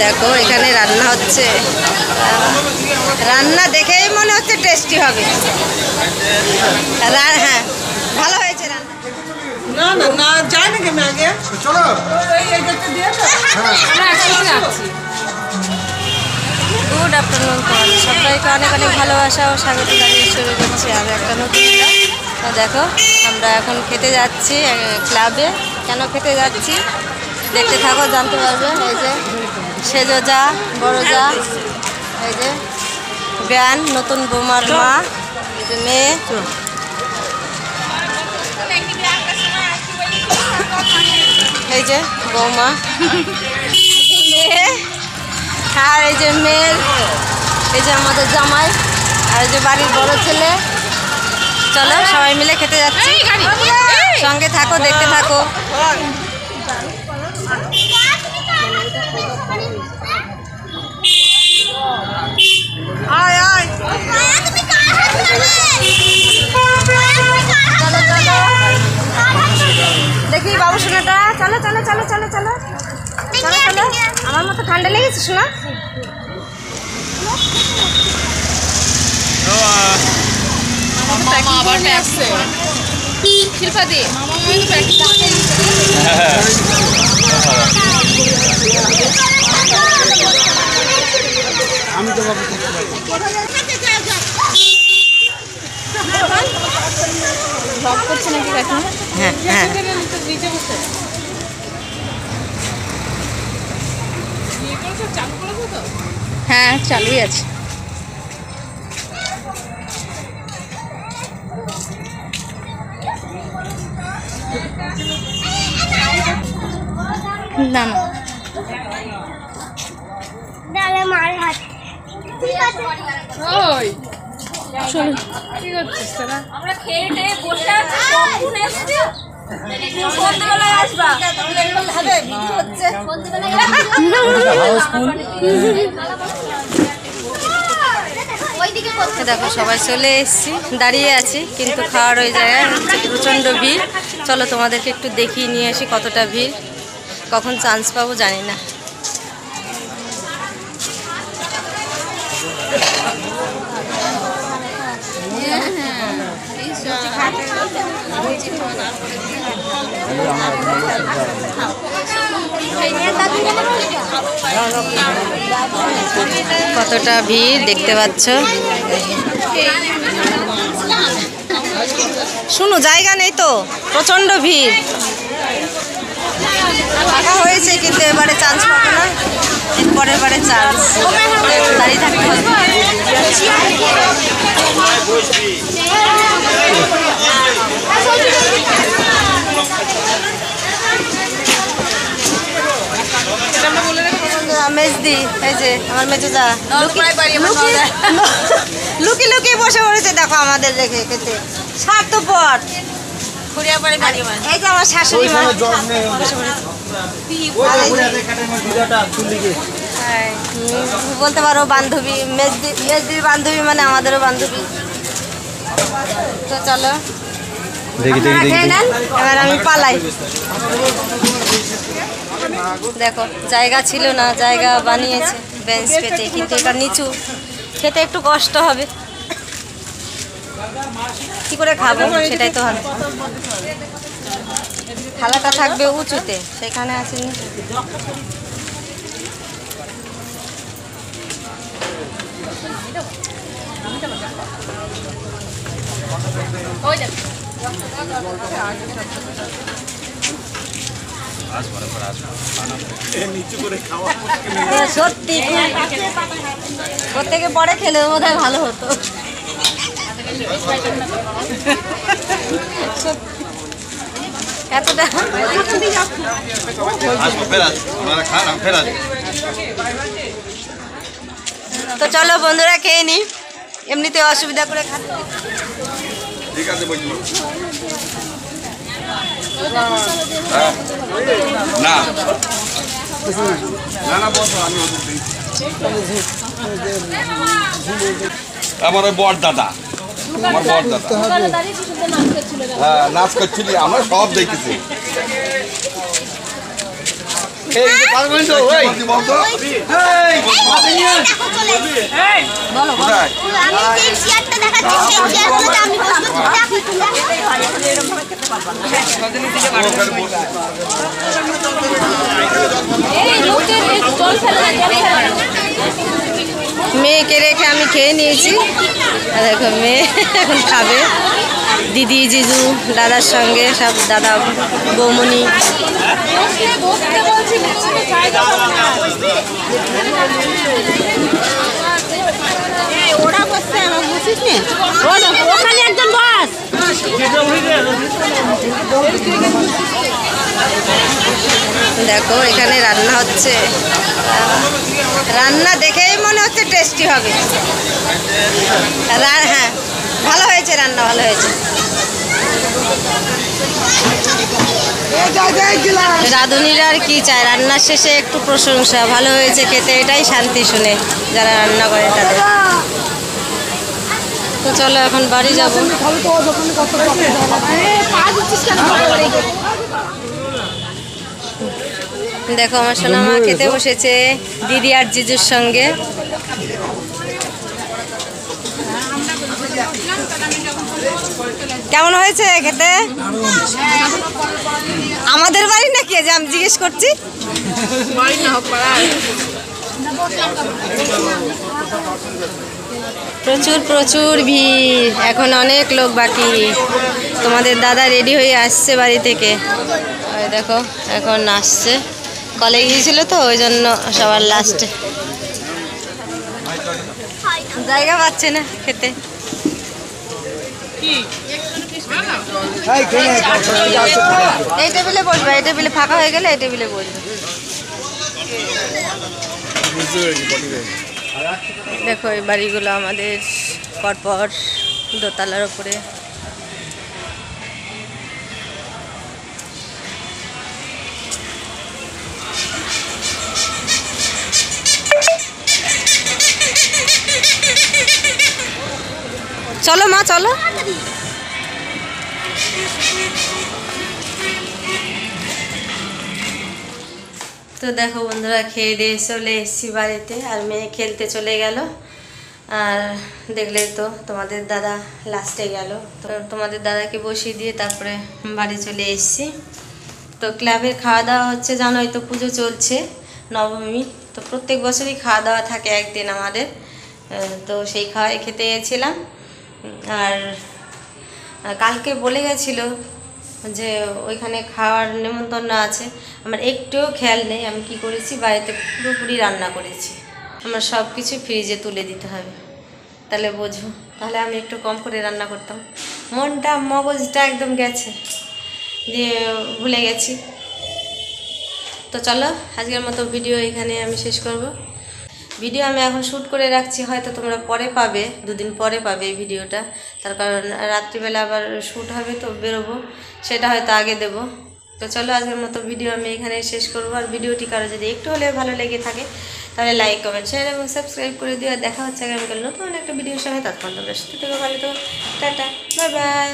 দেখো এখানে রান্না হচ্ছে, রান্না দেখেই মনে হচ্ছে টেস্টি হবে। হ্যাঁ ভালো হয়েছে রান্না। না না না যায় না কেন আগে চলো গুড আফটারনুন, সবাইকে অনেক অনেক ভালোবাসা ও স্বাগত জানিয়ে শুরু করছি আর একটা নতুন ভিডিও। তো দেখো আমরা এখন খেতে যাচ্ছি ক্লাবে। কেন খেতে যাচ্ছি দেখতে থাকো, জানতে পারবে। এই যে সেজো যা, বড় যা, এই যে ব্যান, নতুন বৌমার মা, এই যে মেয়ে, এই যে বৌমা মেয়ে, আর এই যে মেয়ের, এই যে আমাদের জামাই, আর এই যে বাড়ির বড় ছেলে। চলো সবাই মিলে খেতে যাচ্ছি, সঙ্গে থাকো, দেখতে থাকো। চলো চলো দেখি বাবু সোনাটা, চলো চলো চলো চলো চলো চলো চলো। আমার মতো ঠান্ডা লেগেছে শোনা। আমি তো হ্যাঁ হ্যাঁ হ্যাঁ চালুই আছে। না না আমরা খেয়ে বসে আছি, কখন এসছি? সন্ধ্যেবেলায় আসবা। দেখো সবাই চলে এসেছি, দাঁড়িয়ে আছি কিন্তু খাওয়ার ওই জায়গায় প্রচণ্ড ভিড়। চলো তোমাদেরকে একটু দেখিয়ে নিয়ে আসি কতটা ভিড়, কখন চান্স পাবো জানি না। কতটা ভিড় দেখতে পাচ্ছ। শুনো জায়গা নেই তো, প্রচণ্ড ভিড়। ফাঁকা হয়েছে কিন্তু এবারে চান্স পাবো না, পরের বারে চান্স, দাঁড়িয়ে থাকতে হবে। মেজদি, এই যে আমার মেজুদা লুকি লুকি বসে পড়েছে, দেখো আমাদের রেখে খেতে। স্বার্থপর। এই যে আমার শাশুড়ি মা বলতে পারো বান্ধবী, মেজদির বান্ধবী মানে আমাদেরও বান্ধবী। তো চলো খেয়ে নেন, এবার আমি পালাই। দেখো জায়গা ছিল না, জায়গা বানিয়েছে বেঞ্চ পেতে, কিন্তু এটা নিচু, খেতে একটু কষ্ট হবে। কি করে খাবো সেটাই তো হবে। থালাটা থাকবে উঁচুতে, সেখানে আসেনি। সত্যি প্রত্যেকে পরে খেলে বোধহয় ভালো হতো। এতটা তো চলো বন্ধুরা খেয়ে নি, এমনিতে অসুবিধা করে খাতে। ঠিক আছে না না না বসো, আমি আমার বড় দাদা, আমার বড় দাদা হ্যাঁ নাচ করছিলি, আমরা সব দেখেছি। মেয়েকে রেখে আমি খেয়ে নিয়েছি। দেখো মেয়ে এখন খাবে, দিদি জিজু দাদার সঙ্গে সব দাদা বৌমনি। ওখানে একজন বস। দেখো এখানে রান্না হচ্ছে, রান্না দেখেই মনে হচ্ছে টেস্টি হবে। হ্যাঁ ভালো হয়েছে, রান্না ভালো হয়েছে। রাঁধুনিরা আর কি চায়, রান্নার শেষে একটু প্রশংসা, ভালো হয়েছে খেতে, এটাই শান্তি শুনে যারা রান্না করে তাদের। তো চলো এখন বাড়ি যাবো। দেখো আমার সোনামা খেতে বসেছে দিদি আর জিজুর সঙ্গে। কেমন হয়েছে খেতে? আমাদের বাড়ি নাকি যে আমি জিজ্ঞেস করছি? প্রচুর প্রচুর ভিড়, এখন অনেক লোক বাকি। তোমাদের দাদা রেডি হয়ে আসছে বাড়ি থেকে, ওই দেখো এখন আসছে। কলে গিয়েছিল তো ওই জন্য সবার লাস্টে, জায়গা পাচ্ছে না খেতে। এই টেবিলে বসবে, এই টেবিলে ফাঁকা হয়ে গেলে এই টেবিলে বসবে। দেখো এই বাড়িগুলো আমাদের পরপর দোতলার উপরে। চলো মা চলো। তো দেখো বন্ধুরা খেয়ে দিয়ে চলে এসেছি বাড়িতে, আর মেয়ে খেলতে চলে গেল। আর দেখলে তো তোমাদের দাদা লাস্টে গেল, তো তোমাদের দাদাকে বসিয়ে দিয়ে তারপরে বাড়ি চলে এসেছি। তো ক্লাবের খাওয়া দাওয়া হচ্ছে, জানোই তো পুজো চলছে নবমী, তো প্রত্যেক বছরই খাওয়া দাওয়া থাকে একদিন আমাদের। তো সেই খাওয়াই খেতে গেছিলাম। আর কালকে বলে গেছিল যে ওইখানে খাওয়ার নেমন্তন্ন আছে, আমার একটুও খেয়াল নেই। আমি কি করেছি, বাড়িতে পুরোপুরি রান্না করেছি। আমার সব কিছু ফ্রিজে তুলে দিতে হবে, তাহলে বোঝো। তাহলে আমি একটু কম করে রান্না করতাম, মনটা মগজটা একদম গেছে, দিয়ে ভুলে গেছি। তো চলো আজকের মতো ভিডিও এখানে আমি শেষ করব। ভিডিও আমি এখন শ্যুট করে রাখছি, হয়তো তোমরা পরে পাবে, দুদিন পরে পাবে এই ভিডিওটা। তার কারণ রাত্রিবেলা আবার শ্যুট হবে, তো বেরোবো, সেটা হয়তো আগে দেব। তো চলো আজকের মতো ভিডিও আমি এখানে শেষ করবো। আর ভিডিওটি কারো যদি একটু হলেও ভালো লেগে থাকে তাহলে লাইক কমেন্ট শেয়ার এবং সাবস্ক্রাইব করে দিও। দেখা হচ্ছে আগামীকাল নতুন একটা ভিডিওর সঙ্গে। ততক্ষণ তোমরা সুস্থ থেকো, ভালো থেকো, টাটা, বাই বাই।